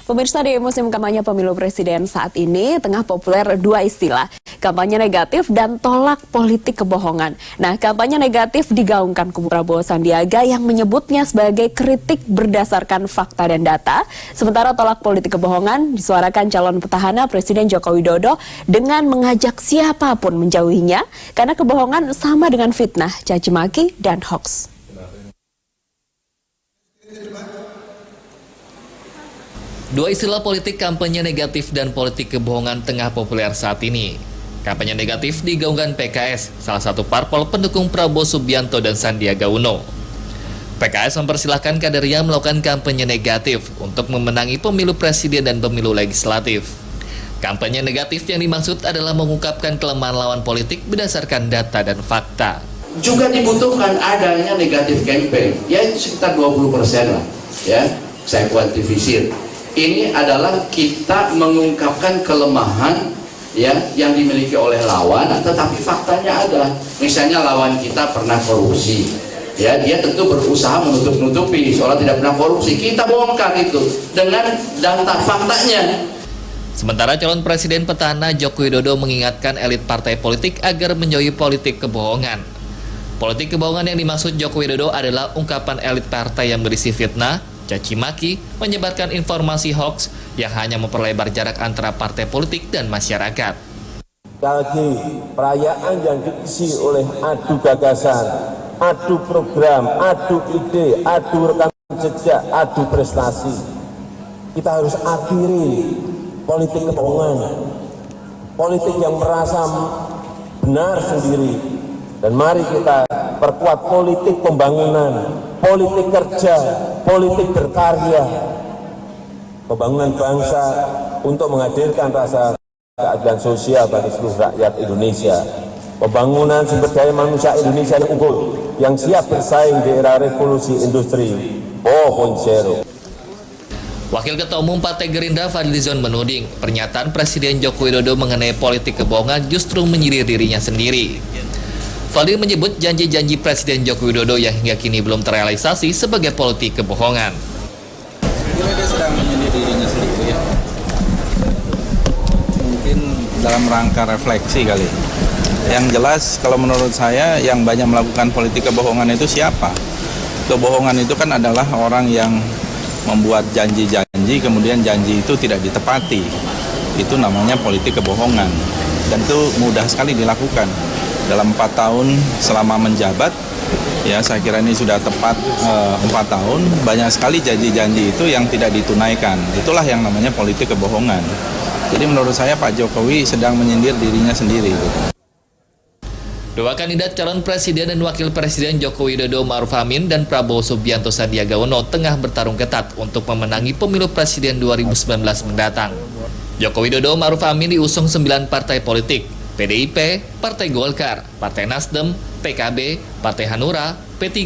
Pemirsa, di musim kampanye pemilu presiden saat ini tengah populer dua istilah, kampanye negatif dan tolak politik kebohongan. Nah, kampanye negatif digaungkan kubu Prabowo Sandiaga yang menyebutnya sebagai kritik berdasarkan fakta dan data, sementara tolak politik kebohongan disuarakan calon petahana Presiden Joko Widodo dengan mengajak siapapun menjauhinya karena kebohongan sama dengan fitnah, caci maki, dan hoax. Dua istilah politik kampanye negatif dan politik kebohongan tengah populer saat ini. Kampanye negatif digaungkan PKS, salah satu parpol pendukung Prabowo Subianto dan Sandiaga Uno. PKS mempersilahkan kadernya melakukan kampanye negatif untuk memenangi pemilu presiden dan pemilu legislatif. Kampanye negatif yang dimaksud adalah mengungkapkan kelemahan lawan politik berdasarkan data dan fakta. Juga dibutuhkan adanya negatif campaign, ya sekitar 20% lah, ya saya kuantifisir. Ini adalah kita mengungkapkan kelemahan ya yang dimiliki oleh lawan, tetapi faktanya ada. Misalnya lawan kita pernah korupsi, ya dia tentu berusaha menutup-nutupi soal tidak pernah korupsi. Kita bongkar itu dengan data faktanya. Sementara calon presiden petahana Joko Widodo mengingatkan elit partai politik agar menjauhi politik kebohongan. Politik kebohongan yang dimaksud Joko Widodo adalah ungkapan elit partai yang berisi fitnah, caci maki, menyebarkan informasi hoax yang hanya memperlebar jarak antara partai politik dan masyarakat. Lagi perayaan yang diisi oleh adu gagasan, adu program, adu ide, adu rekam jejak, adu prestasi. Kita harus akhiri politik kebohongan, politik yang merasa benar sendiri. Dan mari kita perkuat politik pembangunan, politik kerja, politik berkarya, pembangunan bangsa untuk menghadirkan rasa keadilan sosial bagi seluruh rakyat Indonesia, pembangunan sumber daya manusia Indonesia yang unggul, yang siap bersaing di era revolusi industri 4.0. Wakil Ketua Umum Partai Gerindra Fadlizon menuding pernyataan Presiden Joko Widodo mengenai politik kebohongan justru menyindir dirinya sendiri. Fadli menyebut janji-janji Presiden Joko Widodo yang hingga kini belum terrealisasi sebagai politik kebohongan. Dia sedang menyindir dirinya sendiri ya. Mungkin dalam rangka refleksi kali. Yang jelas kalau menurut saya yang banyak melakukan politik kebohongan itu siapa? Kebohongan itu kan adalah orang yang membuat janji-janji kemudian janji itu tidak ditepati. Itu namanya politik kebohongan. Dan itu mudah sekali dilakukan. Dalam 4 tahun selama menjabat, ya saya kira ini sudah tepat 4 tahun, banyak sekali janji-janji itu yang tidak ditunaikan. Itulah yang namanya politik kebohongan. Jadi menurut saya Pak Jokowi sedang menyindir dirinya sendiri. Dua kandidat calon presiden dan wakil presiden Joko Widodo Ma'ruf Amin dan Prabowo Subianto Sandiaga Uno tengah bertarung ketat untuk memenangi pemilu presiden 2019 mendatang. Joko Widodo Ma'ruf Amin diusung 9 partai politik. PDIP, Partai Golkar, Partai Nasdem, PKB, Partai Hanura, P3,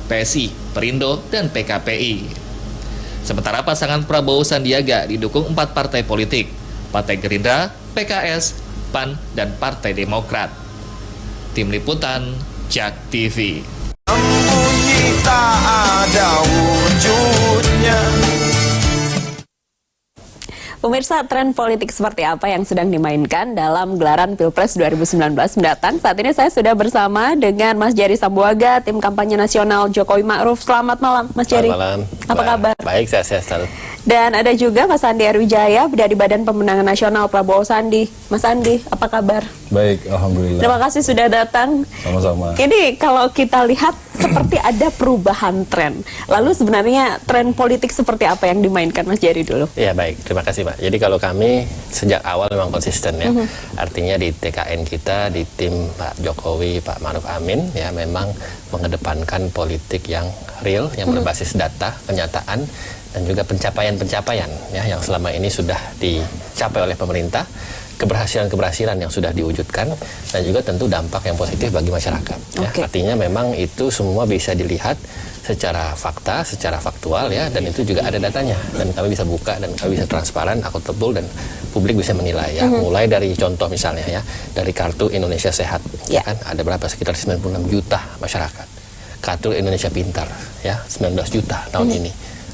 PSI, Perindo, dan PKPI. Sementara pasangan Prabowo Sandiaga didukung 4 partai politik, Partai Gerindra, PKS, PAN, dan Partai Demokrat. Tim Liputan, JAK TV. Sembunyi tak ada wujudnya. Pemirsa, tren politik seperti apa yang sedang dimainkan dalam gelaran Pilpres 2019 mendatang? Saat ini saya sudah bersama dengan Mas Jerry Sambuaga, tim kampanye nasional Jokowi Ma'ruf. Selamat malam, Mas Jerry. Selamat malam. Apa kabar? Baik, sehat-sehat selalu. Dan ada juga Mas Andi Arwijaya dari Badan Pemenangan Nasional Prabowo Sandi. Mas Andi, apa kabar? Baik, alhamdulillah. Terima kasih sudah datang. Sama-sama. Ini kalau kita lihat seperti ada perubahan tren. Lalu sebenarnya tren politik seperti apa yang dimainkan, Mas Jerry dulu? Ya baik, terima kasih Pak. Jadi kalau kami sejak awal memang konsisten ya. Artinya di TKN kita, di tim Pak Jokowi, Pak Ma'ruf Amin ya memang mengedepankan politik yang real, yang berbasis data, kenyataan, dan juga pencapaian-pencapaian ya yang selama ini sudah dicapai oleh pemerintah, keberhasilan-keberhasilan yang sudah diwujudkan, dan juga tentu dampak yang positif bagi masyarakat. Ya. Artinya memang itu semua bisa dilihat secara fakta, secara faktual ya, dan itu juga ada datanya, dan kami bisa buka dan kami bisa transparan, akuntabel, dan publik bisa menilai ya. Mulai dari contoh misalnya ya, dari kartu Indonesia Sehat, kan ada berapa, sekitar 96 juta masyarakat. Kartu Indonesia Pintar ya 19 juta tahun ini.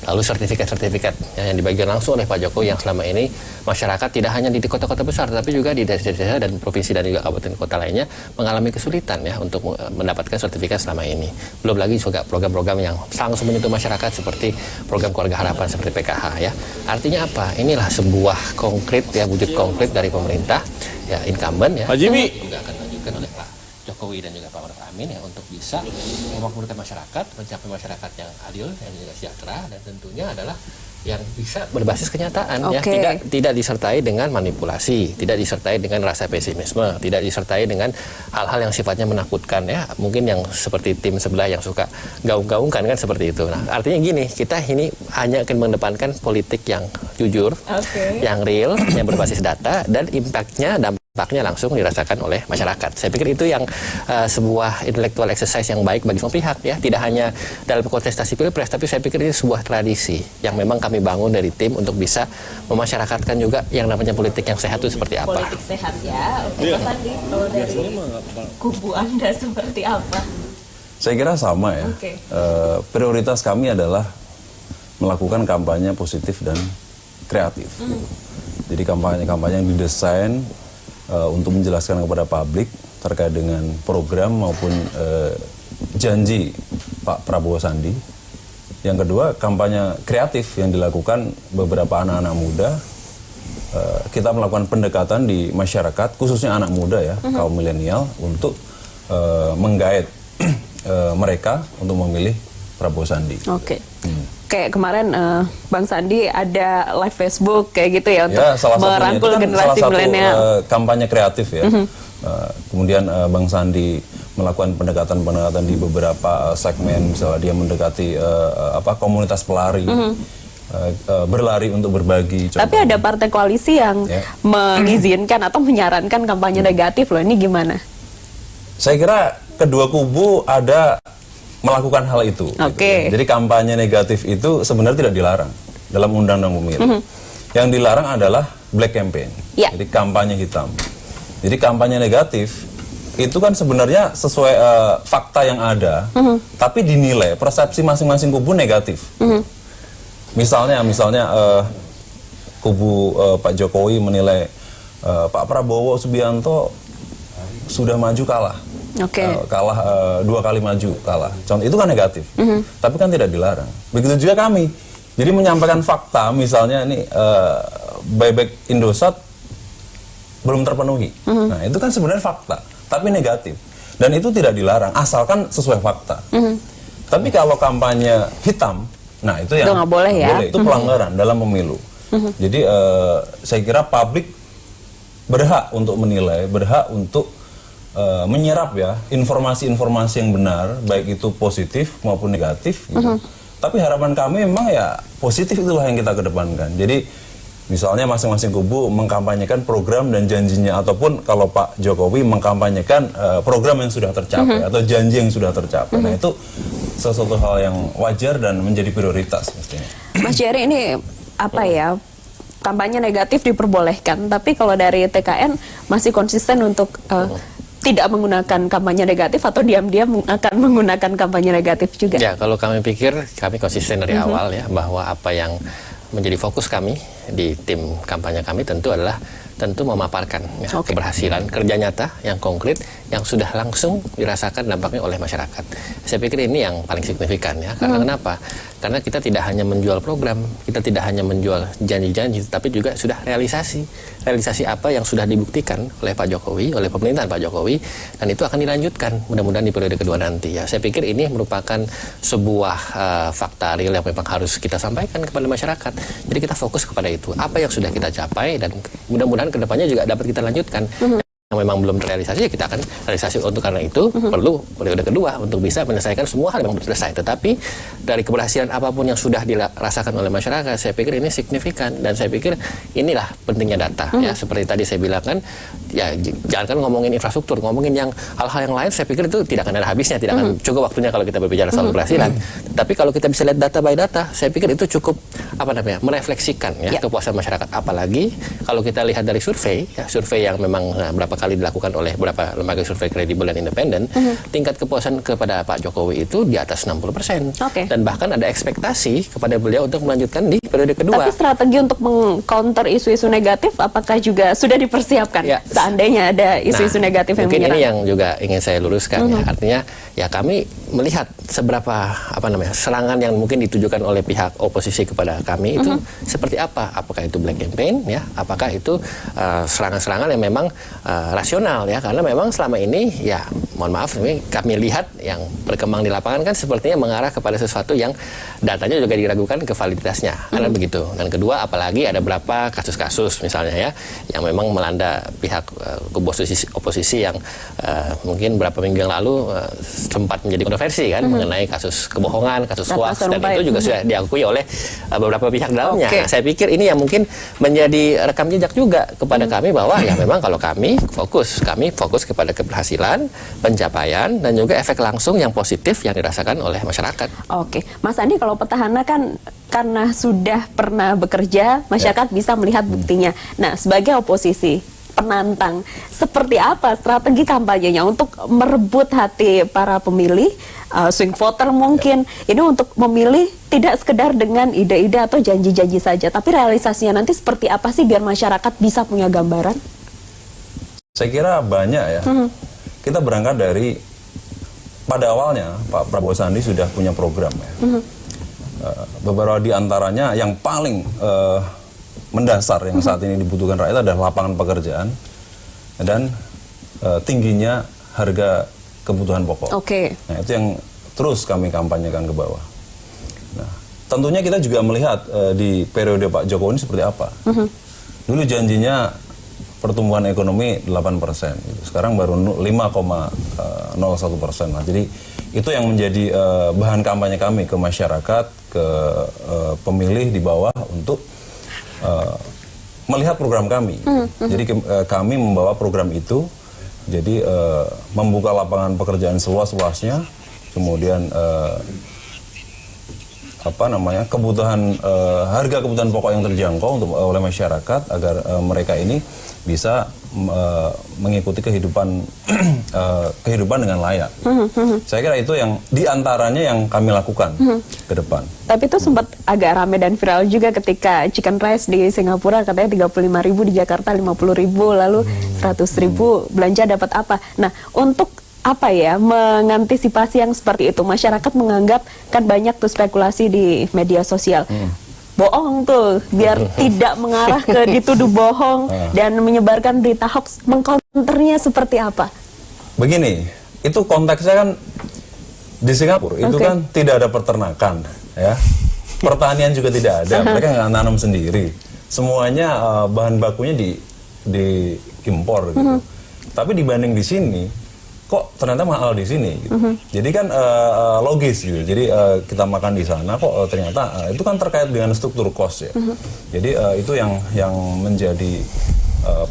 lalu sertifikat-sertifikat yang dibagikan langsung oleh Pak Jokowi yang selama ini masyarakat tidak hanya di kota-kota besar tapi juga di desa-desa dan provinsi dan juga kabupaten kota lainnya mengalami kesulitan ya untuk mendapatkan sertifikat selama ini. Belum lagi juga program-program yang langsung menyentuh masyarakat seperti program Keluarga Harapan seperti PKH ya. Artinya apa? Inilah sebuah konkret ya, wujud konkret dari pemerintah ya, incumbent ya. Pak Jimmy juga akan dilanjutkan oleh Pak Jokowi dan juga Pak Maruf Amin ya untuk bisa memakmurkan masyarakat, mencapai masyarakat yang adil, yang juga sejahtera, dan tentunya adalah yang bisa berbasis kenyataan ya, tidak disertai dengan manipulasi, tidak disertai dengan rasa pesimisme, tidak disertai dengan hal-hal yang sifatnya menakutkan ya, mungkin yang seperti tim sebelah yang suka gaung-gaungkan kan seperti itu. Nah, artinya gini, kita ini hanya akan mengedepankan politik yang jujur, yang real, yang berbasis data, dan dampaknya langsung dirasakan oleh masyarakat. Saya pikir itu yang sebuah intellectual exercise yang baik bagi semua pihak ya, tidak hanya dalam kontestasi pilpres, tapi saya pikir ini sebuah tradisi yang memang kami bangun dari tim untuk bisa memasyarakatkan juga yang namanya politik yang sehat itu seperti apa. Politik sehat ya. Oke, Mas Andi, kalau dari kubu Anda seperti apa? Saya kira sama ya. Prioritas kami adalah melakukan kampanye positif dan kreatif. Jadi kampanye-kampanye yang didesain untuk menjelaskan kepada publik terkait dengan program maupun janji Pak Prabowo Sandi. Yang kedua, kampanye kreatif yang dilakukan beberapa anak-anak muda. Kita melakukan pendekatan di masyarakat, khususnya anak muda ya, kaum milenial, untuk menggait mereka untuk memilih Prabowo Sandi. Kayak kemarin Bang Sandi ada live Facebook kayak gitu ya untuk merangkul generasi milenial. Salah satu kampanye kreatif ya. Kemudian Bang Sandi melakukan pendekatan-pendekatan di beberapa segmen, misalnya dia mendekati komunitas pelari, berlari untuk berbagi. Tapi ada partai koalisi yang mengizinkan atau menyarankan kampanye negatif loh, ini gimana? Saya kira kedua kubu ada melakukan hal itu. Gitu ya. Jadi kampanye negatif itu sebenarnya tidak dilarang dalam undang-undang pemilu. Yang dilarang adalah black campaign, jadi kampanye hitam. Jadi kampanye negatif itu kan sebenarnya sesuai fakta yang ada, tapi dinilai persepsi masing-masing kubu negatif. Misalnya kubu Pak Jokowi menilai Pak Prabowo Subianto sudah maju kalah. Kalah 2 kali maju kalah. Contoh itu kan negatif. Tapi kan tidak dilarang. Begitu juga kami. Jadi menyampaikan fakta, misalnya ini buyback Indosat belum terpenuhi. Nah, itu kan sebenarnya fakta, tapi negatif. Dan itu tidak dilarang asalkan sesuai fakta. Tapi kalau kampanye hitam, nah itu yang nggak boleh ya. Itu pelanggaran dalam pemilu. Jadi saya kira publik berhak untuk menilai, berhak untuk menyerap ya informasi-informasi yang benar, baik itu positif maupun negatif gitu. Tapi harapan kami memang ya positif, itulah yang kita kedepankan. Jadi misalnya masing-masing kubu mengkampanyekan program dan janjinya, ataupun kalau Pak Jokowi mengkampanyekan program yang sudah tercapai atau janji yang sudah tercapai. Nah, itu sesuatu hal yang wajar dan menjadi prioritas mestinya. Mas Jerry, ini apa ya? Kampanye negatif diperbolehkan, tapi kalau dari TKN masih konsisten untuk tidak menggunakan kampanye negatif atau diam-diam akan menggunakan kampanye negatif juga? Ya, kalau kami pikir, kami konsisten dari awal ya, bahwa apa yang menjadi fokus kami di tim kampanye kami tentu adalah memaparkan ya, keberhasilan kerja nyata yang konkret yang sudah langsung dirasakan dampaknya oleh masyarakat. Saya pikir ini yang paling signifikan ya. Karena kenapa? Karena kita tidak hanya menjual program, kita tidak hanya menjual janji-janji, tapi juga sudah realisasi apa yang sudah dibuktikan oleh Pak Jokowi, oleh pemerintahan Pak Jokowi, dan itu akan dilanjutkan mudah-mudahan di periode kedua nanti ya. Saya pikir ini merupakan sebuah fakta real yang memang harus kita sampaikan kepada masyarakat. Jadi kita fokus kepada itu, apa yang sudah kita capai, dan mudah-mudahan kedepannya juga dapat kita lanjutkan. Yang memang belum terrealisasi, ya kita akan realisasi. Untuk karena itu perlu periode kedua untuk bisa menyelesaikan semua hal yang belum selesai. Tetapi dari keberhasilan apapun yang sudah dirasakan oleh masyarakat, saya pikir ini signifikan, dan saya pikir inilah pentingnya data ya. Seperti tadi saya bilang kan, ya jangan kan ngomongin infrastruktur, ngomongin yang hal-hal yang lain, saya pikir itu tidak akan ada habisnya, tidak akan cukup waktunya kalau kita berbicara soal keberhasilan. Tapi kalau kita bisa lihat data by data, saya pikir itu cukup merefleksikan ya kepuasan masyarakat. Apalagi kalau kita lihat dari survei ya, survei yang memang berapa kali dilakukan oleh beberapa lembaga survei kredibel dan independen, tingkat kepuasan kepada Pak Jokowi itu di atas 60%. Dan bahkan ada ekspektasi kepada beliau untuk melanjutkan di periode kedua. Tapi strategi untuk meng-counter isu-isu negatif apakah juga sudah dipersiapkan seandainya ada isu-isu negatif yang mungkin menyerang? Ini yang juga ingin saya luruskan ya. Artinya ya kami melihat seberapa serangan yang mungkin ditujukan oleh pihak oposisi kepada kami itu seperti apa? Apakah itu black campaign ya? Apakah itu serangan-serangan yang memang rasional ya? Karena memang selama ini ya mohon maaf kami lihat yang berkembang di lapangan kan sepertinya mengarah kepada sesuatu yang datanya juga diragukan ke validitasnya. Karena begitu. Dan kedua apalagi ada beberapa kasus-kasus misalnya ya yang memang melanda pihak oposisi yang mungkin beberapa minggu yang lalu sempat menjadi kontroversi kan mengenai kasus kebohongan, kasus hoax, dan itu juga sudah diakui oleh beberapa pihak dalamnya. Nah, saya pikir ini yang mungkin menjadi rekam jejak juga kepada kami bahwa ya memang kalau kami fokus kepada keberhasilan, pencapaian, dan juga efek langsung yang positif yang dirasakan oleh masyarakat. Oke, Mas Andi, kalau petahana kan karena sudah pernah bekerja, masyarakat bisa melihat buktinya. Nah, sebagai oposisi, penantang, seperti apa strategi kampanyenya untuk merebut hati para pemilih, swing voter mungkin, ini untuk memilih tidak sekedar dengan ide-ide atau janji-janji saja, tapi realisasinya nanti seperti apa sih biar masyarakat bisa punya gambaran? Saya kira banyak ya. Kita berangkat dari pada awalnya Pak Prabowo Sandi sudah punya program ya. Beberapa di antaranya yang paling mendasar yang saat ini dibutuhkan rakyat adalah lapangan pekerjaan dan tingginya harga kebutuhan pokok. Nah, itu yang terus kami kampanyekan ke bawah. Nah, tentunya kita juga melihat di periode Pak Jokowi ini seperti apa. Dulu janjinya pertumbuhan ekonomi 8%, gitu. Sekarang baru 5,01%. Nah, jadi itu yang menjadi bahan kampanye kami ke masyarakat, ke pemilih di bawah untuk melihat program kami. Jadi kami membawa program itu, jadi membuka lapangan pekerjaan seluas-luasnya, kemudian kebutuhan harga kebutuhan pokok yang terjangkau untuk oleh masyarakat agar mereka ini bisa mengikuti kehidupan dengan layak. Saya kira itu yang diantaranya yang kami lakukan ke depan. Tapi itu sempat agak ramai dan viral juga ketika chicken rice di Singapura katanya 35.000, di Jakarta 50.000, lalu 100.000, belanja dapat apa? Nah, untuk apa ya, mengantisipasi yang seperti itu, masyarakat menganggap kan banyak tuh spekulasi di media sosial. Bohong tuh, biar tidak mengarah ke dituduh bohong dan menyebarkan berita hoax, mengcounternya seperti apa? Begini, itu konteksnya kan di Singapura itu kan tidak ada peternakan, ya, pertanian juga tidak ada, mereka nggak nanam sendiri, semuanya bahan bakunya diimpor gitu. Tapi dibanding di sini, kok ternyata mahal di sini gitu. Jadi kan logis gitu. Jadi kita makan di sana kok ternyata itu kan terkait dengan struktur cost ya. Jadi itu yang menjadi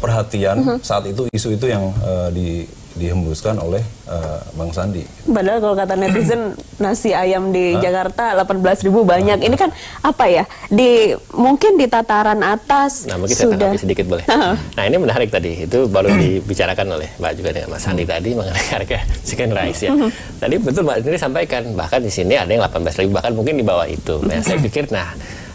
perhatian saat itu, isu itu yang dihembuskan oleh Bang Sandi. Padahal kalau kata netizen nasi ayam di Jakarta 18.000 banyak. Ini kan apa ya? Mungkin di tataran atas. Nah, mungkin saya tanggapi sedikit boleh. Nah, ini menarik tadi. Itu baru dibicarakan oleh Mbak juga dengan Mas Sandi tadi mengenai harga chicken rice ya. Tadi betul Mbak sendiri sampaikan, bahkan di sini ada yang 18.000, bahkan mungkin di bawah itu. Nah, saya pikir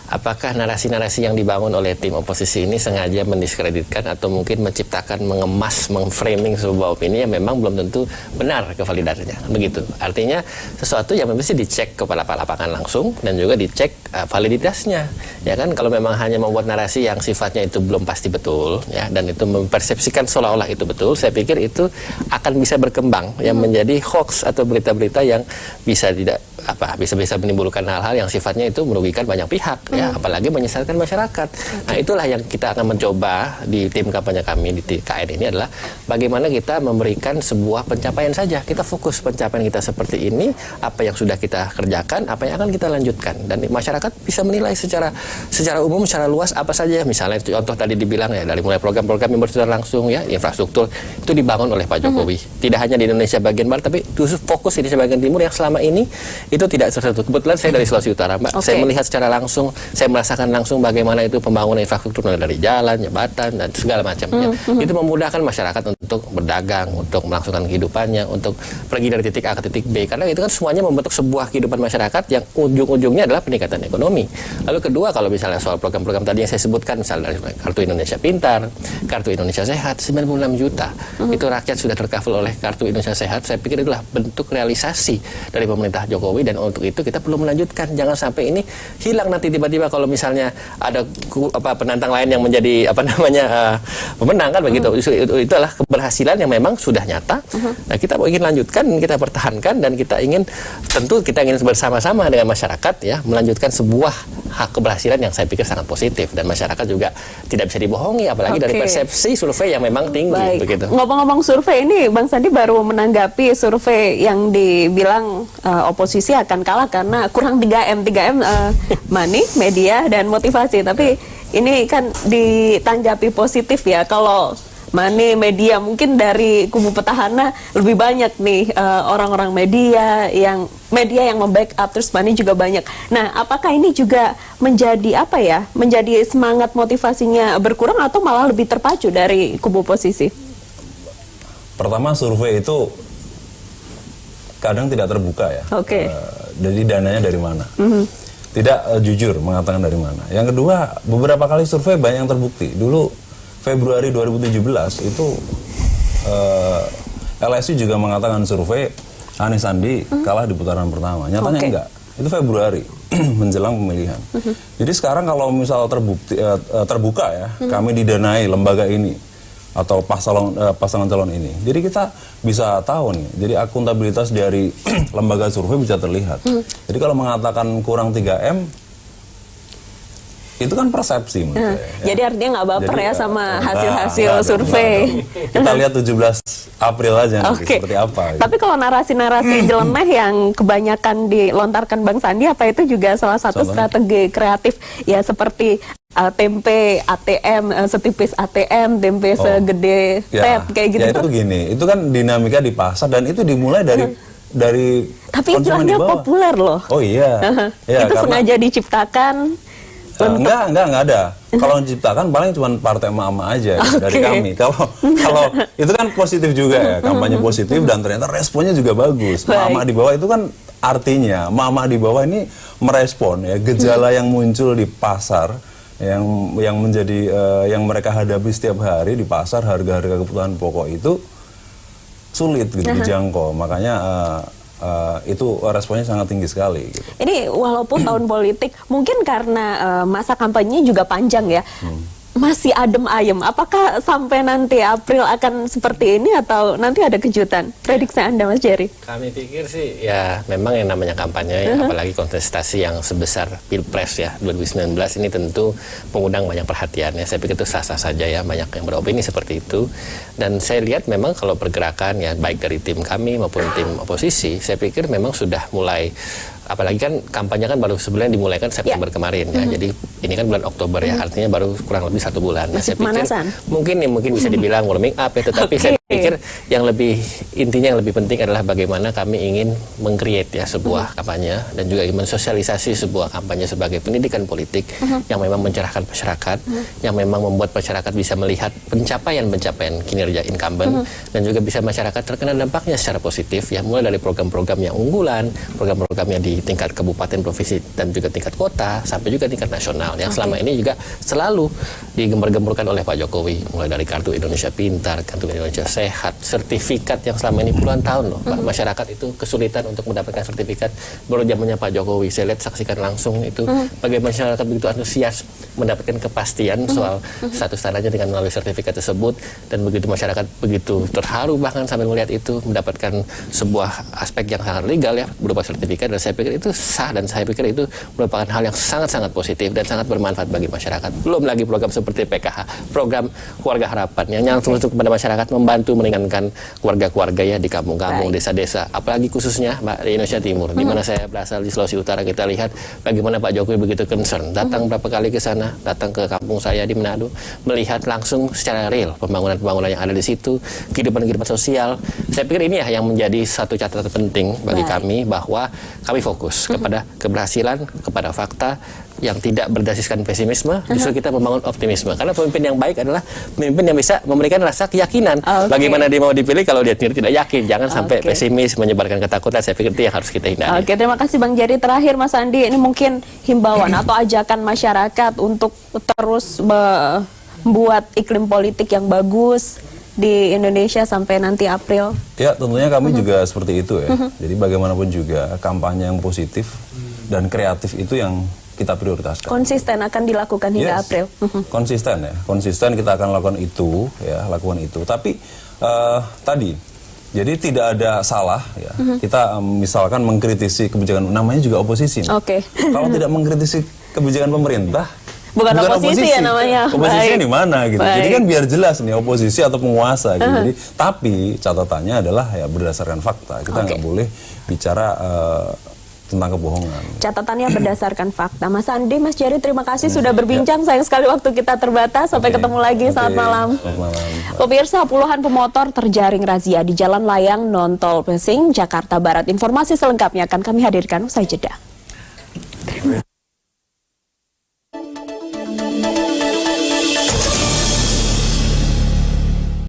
apakah narasi-narasi yang dibangun oleh tim oposisi ini sengaja mendiskreditkan atau mungkin menciptakan, mengemas, mengframing sebuah opini yang memang belum tentu benar kevalidannya. Begitu. Artinya sesuatu yang mesti dicek kepada lapangan langsung dan juga dicek validitasnya. Ya kan, kalau memang hanya membuat narasi yang sifatnya itu belum pasti betul ya, dan itu mempersepsikan seolah-olah itu betul, saya pikir itu akan bisa berkembang yang menjadi hoax atau berita-berita yang bisa bisa menimbulkan hal-hal yang sifatnya itu merugikan banyak pihak. Ya, apalagi menyesatkan masyarakat. Nah, itulah yang kita akan mencoba di tim kampanye kami di TKN ini adalah bagaimana kita memberikan sebuah pencapaian saja. Kita fokus pencapaian kita seperti ini, apa yang sudah kita kerjakan, apa yang akan kita lanjutkan, dan masyarakat bisa menilai secara umum, secara luas apa saja. Misalnya contoh tadi dibilang ya, dari mulai program-program yang bersifat langsung ya, infrastruktur itu dibangun oleh Pak Jokowi. Tidak hanya di Indonesia bagian barat, tapi khusus fokus di Indonesia bagian timur yang selama ini itu tidak tersentuh. Kebetulan saya dari Sulawesi Utara, Mbak. Saya melihat secara langsung, saya merasakan langsung bagaimana itu pembangunan infrastruktur dari jalan, jembatan, dan segala macamnya. Itu memudahkan masyarakat untuk untuk berdagang, untuk melangsungkan kehidupannya, untuk pergi dari titik A ke titik B. Karena itu kan semuanya membentuk sebuah kehidupan masyarakat yang ujung-ujungnya adalah peningkatan ekonomi. Lalu kedua, kalau misalnya soal program-program tadi yang saya sebutkan, misalnya dari Kartu Indonesia Pintar, Kartu Indonesia Sehat, 96 juta. Itu rakyat sudah tercover oleh Kartu Indonesia Sehat. Saya pikir itulah bentuk realisasi dari pemerintah Jokowi, dan untuk itu kita perlu melanjutkan. Jangan sampai ini hilang nanti tiba-tiba kalau misalnya ada penantang lain yang menjadi pemenang kan begitu. Itu adalah keberhasilan yang memang sudah nyata. Nah, kita ingin lanjutkan, kita pertahankan, dan kita ingin bersama-sama dengan masyarakat ya melanjutkan sebuah hak keberhasilan yang saya pikir sangat positif, dan masyarakat juga tidak bisa dibohongi apalagi dari persepsi survei yang memang tinggi. Begitu. Ngomong-ngomong survei ini, Bang Sandi baru menanggapi survei yang dibilang oposisi akan kalah karena kurang 3M money, media, dan motivasi. Tapi ini kan ditanggapi positif ya, kalau money, media, mungkin dari kubu petahana lebih banyak nih orang-orang media yang membackup, terus money juga banyak. Nah, apakah ini juga menjadi semangat motivasinya berkurang atau malah lebih terpacu dari kubu oposisi? Pertama, survei itu kadang tidak terbuka ya. Jadi dananya dari mana? Tidak jujur mengatakan dari mana. Yang kedua, beberapa kali survei banyak yang terbukti. Dulu Februari 2017 itu LSI juga mengatakan survei Anies Sandi kalah di putaran pertama. Nyatanya enggak. Itu Februari menjelang pemilihan. Jadi sekarang kalau misal terbuka ya, kami didanai lembaga ini atau pasangan calon ini. Jadi kita bisa tahu nih. Jadi akuntabilitas dari lembaga survei bisa terlihat. Jadi kalau mengatakan kurang 3M, itu kan persepsi menurut saya. Jadi artinya nggak baper ya sama hasil-hasil survei. Kita lihat 17 April aja nanti seperti apa. Tapi kalau narasi-narasi jeleneh yang kebanyakan dilontarkan Bang Sandi, apa itu juga salah satu strategi kreatif ya, seperti tempe ATM, setipis ATM, tempe segede pet, kayak gitu. Ya itu gini, itu kan dinamika di pasar, dan itu dimulai dari tapi istilahnya populer loh. Oh iya. Itu sengaja diciptakan. Enggak ada. Kalau diciptakan paling cuma partai emak-emak aja dari kami. Kalau itu kan positif juga ya, kampanye positif, dan ternyata responnya juga bagus. Emak-emak di bawah itu kan artinya emak-emak di bawah ini merespon ya gejala yang muncul di pasar, yang menjadi yang mereka hadapi setiap hari di pasar. Harga-harga kebutuhan pokok itu sulit gitu dijangkau. Makanya itu responnya sangat tinggi sekali gitu. Ini walaupun tahun politik, mungkin karena masa kampanye juga panjang ya, masih adem ayem. Apakah sampai nanti April akan seperti ini atau nanti ada kejutan? Prediksi Anda, Mas Jerry? Kami pikir sih ya memang yang namanya kampanye ya, apalagi kontestasi yang sebesar Pilpres ya 2019 ini tentu mengundang banyak perhatian ya. Saya pikir itu sah-sah saja ya, banyak yang beropini seperti itu. Dan saya lihat memang kalau pergerakan ya baik dari tim kami maupun tim oposisi, saya pikir memang sudah mulai, apalagi kan kampanye kan baru sebenarnya dimulai kan September kemarin ya. Jadi ini kan bulan Oktober ya, artinya baru kurang lebih 1 bulan. Nah, saya pikir mungkin bisa dibilang warming up ya, tetapi saya pikir intinya yang lebih penting adalah bagaimana kami ingin meng-create ya sebuah kampanye, dan juga ingin mensosialisasi sebuah kampanye sebagai pendidikan politik yang memang mencerahkan masyarakat, yang memang membuat masyarakat bisa melihat pencapaian kinerja incumbent, dan juga bisa masyarakat terkena dampaknya secara positif ya, mulai dari program-program yang unggulan, program-program yang di tingkat kabupaten, provinsi, dan juga tingkat kota, sampai juga tingkat nasional yang selama ini juga selalu digembar-gemburkan oleh Pak Jokowi, mulai dari Kartu Indonesia Pintar, Kartu Indonesia Sehat, sertifikat yang selama ini puluhan tahun loh Pak, masyarakat itu kesulitan untuk mendapatkan sertifikat. Baru zamannya Pak Jokowi, saya lihat saksikan langsung itu bagaimana masyarakat begitu antusias mendapatkan kepastian soal status tanahnya dengan melalui sertifikat tersebut, dan begitu masyarakat begitu terharu bahkan sampai melihat itu mendapatkan sebuah aspek yang sangat legal ya berupa sertifikat. Dan saya pikir itu sah, dan saya pikir itu merupakan hal yang sangat-sangat positif dan sangat bermanfaat bagi masyarakat. Belum lagi program seperti PKH, program Keluarga Harapan yang nyata kepada masyarakat, membantu meringankan keluarga-keluarga ya di kampung-kampung, desa-desa, apalagi khususnya di Indonesia Timur, di mana saya berasal di Sulawesi Utara. Kita lihat bagaimana Pak Jokowi begitu concern, datang berapa kali ke sana, datang ke kampung saya di Manado, melihat langsung secara real pembangunan-pembangunan yang ada di situ, kehidupan sosial. Saya pikir ini ya yang menjadi satu catatan penting bagi kami, bahwa kami fokus kepada keberhasilan, kepada fakta yang tidak berdasarkan pesimisme, justru kita membangun optimisme. Karena pemimpin yang baik adalah pemimpin yang bisa memberikan rasa keyakinan. Bagaimana dia mau dipilih kalau dia tidak yakin. Jangan sampai pesimis, menyebarkan ketakutan. Saya pikir itu yang harus kita hindari. Oke, terima kasih Bang Jerry. Terakhir Mas Andi, ini mungkin himbauan atau ajakan masyarakat untuk terus membuat iklim politik yang bagus di Indonesia sampai nanti April. Ya, tentunya kami juga seperti itu ya. Jadi bagaimanapun juga kampanye yang positif dan kreatif itu yang kita prioritaskan. Konsisten akan dilakukan hingga April. Konsisten ya, konsisten kita akan lakukan itu ya, lakukan itu. Tapi tadi, jadi tidak ada salah ya. Kita misalkan mengkritisi kebijakan, namanya juga oposisi. Kalau tidak mengkritisi kebijakan pemerintah, bukan oposisi ya namanya. Oposisinya di mana gitu. Jadi kan biar jelas nih oposisi atau penguasa gitu. Jadi tapi catatannya adalah ya berdasarkan fakta. Kita nggak boleh bicara tentang kebohongan. Catatannya berdasarkan fakta. Mas Andi, Mas Jerry, terima kasih sudah berbincang. Sayang sekali waktu kita terbatas. Sampai ketemu lagi. Selamat malam. Pemirsa, puluhan pemotor terjaring razia di Jalan Layang Non-Tol Pesing, Jakarta Barat. Informasi selengkapnya akan kami hadirkan usai jeda.